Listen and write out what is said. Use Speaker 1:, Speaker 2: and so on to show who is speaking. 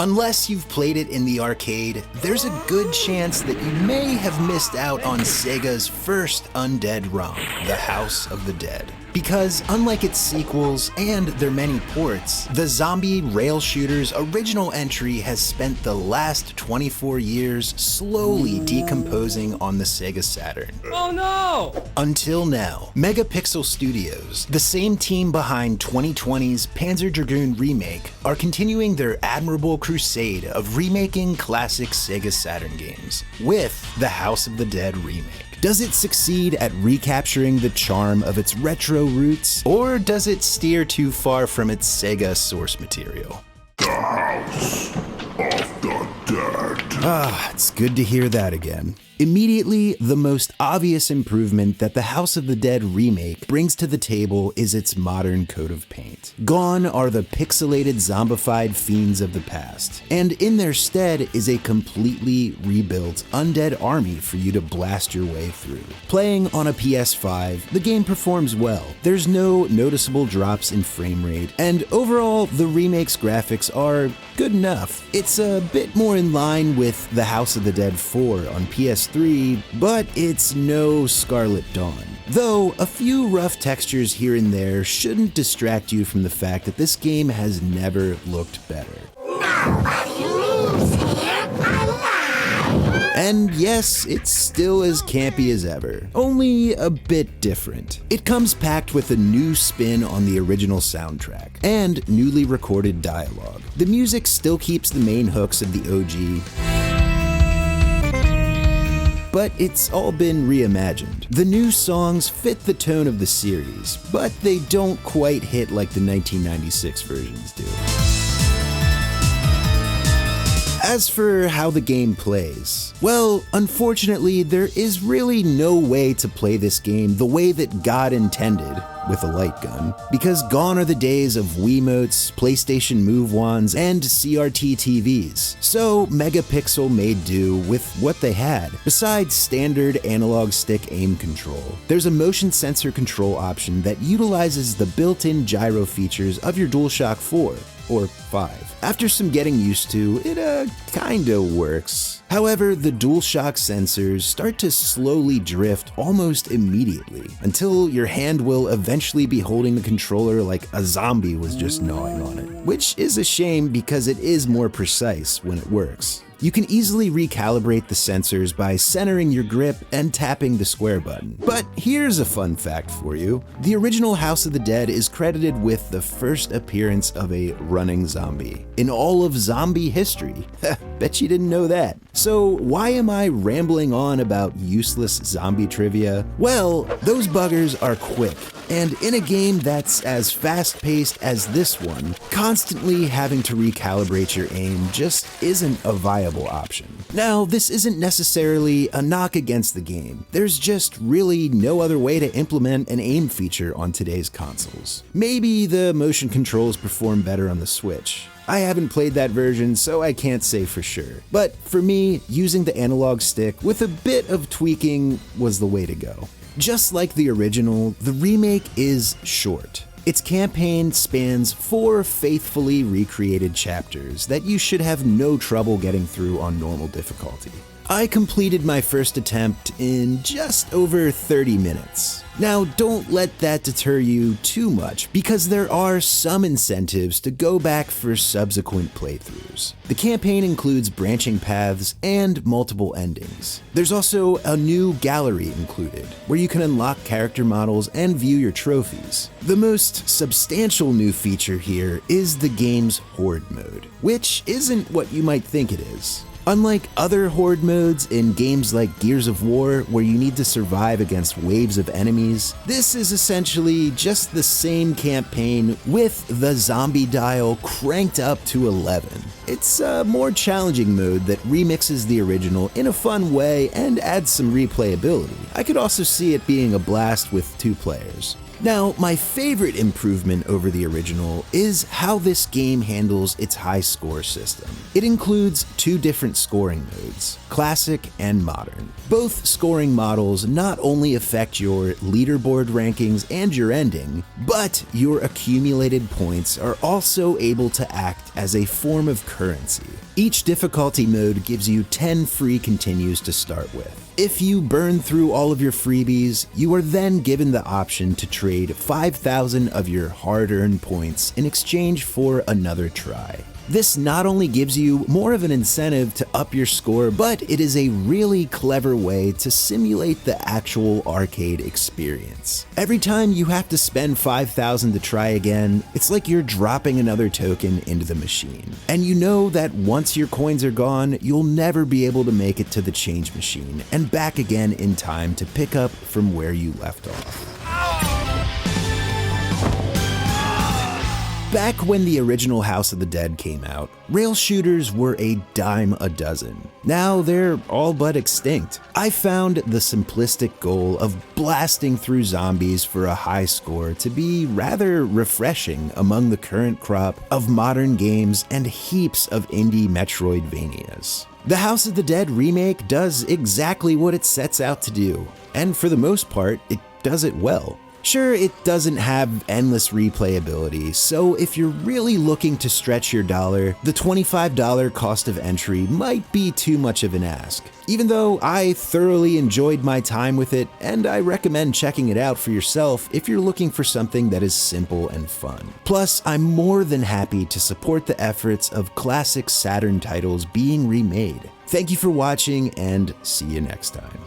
Speaker 1: Unless you've played it in the arcade, there's a good chance that you may have missed out on Sega's first undead ROM, The House of the Dead. Because unlike its sequels and their many ports, the zombie rail shooter's original entry has spent the last 24 years slowly decomposing on the Sega Saturn.
Speaker 2: Oh no!
Speaker 1: Until now, MegaPixel Studios, the same team behind 2020's Panzer Dragoon Remake, are continuing their admirable crusade of remaking classic Sega Saturn games with The House of the Dead Remake. Does it succeed at recapturing the charm of its retro roots, or does it steer too far from its Sega source material?
Speaker 3: The House of the Dead.
Speaker 1: It's good to hear that again. Immediately, the most obvious improvement that the House of the Dead remake brings to the table is its modern coat of paint. Gone are the pixelated zombified fiends of the past, and in their stead is a completely rebuilt undead army for you to blast your way through. Playing on a PS5, the game performs well. There's no noticeable drops in frame rate, and overall, the remake's graphics are good enough. It's a bit more in line with the House of the Dead 4 on PS3, but it's no Scarlet Dawn. Though, a few rough textures here and there shouldn't distract you from the fact that this game has never looked better.
Speaker 3: Nobody leaves here alive.
Speaker 1: And yes, it's still as campy as ever, only a bit different. It comes packed with a new spin on the original soundtrack, and newly recorded dialogue. The music still keeps the main hooks of the OG, but it's all been reimagined. The new songs fit the tone of the series, but they don't quite hit like the 1996 versions do. As for how the game plays, well, unfortunately, there is really no way to play this game the way that God intended, with a light gun, because gone are the days of Wiimotes, PlayStation Move Wands, and CRT TVs. So MegaPixel made do with what they had. Besides standard analog stick aim control, there's a motion sensor control option that utilizes the built-in gyro features of your DualShock 4. Or 5. After some getting used to, it kinda works. However, the DualShock sensors start to slowly drift almost immediately, until your hand will eventually be holding the controller like a zombie was just gnawing on it. Which is a shame because it is more precise when it works. You can easily recalibrate the sensors by centering your grip and tapping the square button. But here's a fun fact for you. The original House of the Dead is credited with the first appearance of a running zombie in all of zombie history. Bet you didn't know that. So why am I rambling on about useless zombie trivia? Well, those buggers are quick, and in a game that's as fast-paced as this one, constantly having to recalibrate your aim just isn't a viable option. Now, this isn't necessarily a knock against the game. There's just really no other way to implement an aim feature on today's consoles. Maybe the motion controls perform better on the Switch. I haven't played that version, so I can't say for sure. But for me, using the analog stick with a bit of tweaking was the way to go. Just like the original, the remake is short. Its campaign spans 4 faithfully recreated chapters that you should have no trouble getting through on normal difficulty. I completed my first attempt in just over 30 minutes. Now, don't let that deter you too much, because there are some incentives to go back for subsequent playthroughs. The campaign includes branching paths and multiple endings. There's also a new gallery included, where you can unlock character models and view your trophies. The most substantial new feature here is the game's Horde mode, which isn't what you might think it is. Unlike other horde modes in games like Gears of War, where you need to survive against waves of enemies, this is essentially just the same campaign with the zombie dial cranked up to 11. It's a more challenging mode that remixes the original in a fun way and adds some replayability. I could also see it being a blast with 2 players. Now, my favorite improvement over the original is how this game handles its high score system. It includes 2 different scoring modes, classic and modern. Both scoring models not only affect your leaderboard rankings and your ending, but your accumulated points are also able to act as a form of currency. Each difficulty mode gives you 10 free continues to start with. If you burn through all of your freebies, you are then given the option to trade 5,000 of your hard-earned points in exchange for another try. This not only gives you more of an incentive to up your score, but it is a really clever way to simulate the actual arcade experience. Every time you have to spend 5,000 to try again, it's like you're dropping another token into the machine. And you know that once your coins are gone, you'll never be able to make it to the change machine and back again in time to pick up from where you left off. Back when the original House of the Dead came out, rail shooters were a dime a dozen. Now they're all but extinct. I found the simplistic goal of blasting through zombies for a high score to be rather refreshing among the current crop of modern games and heaps of indie Metroidvanias. The House of the Dead remake does exactly what it sets out to do, and for the most part, it does it well. Sure, it doesn't have endless replayability, so if you're really looking to stretch your dollar, the $25 cost of entry might be too much of an ask. Even though I thoroughly enjoyed my time with it, and I recommend checking it out for yourself if you're looking for something that is simple and fun. Plus, I'm more than happy to support the efforts of classic Saturn titles being remade. Thank you for watching, and see you next time.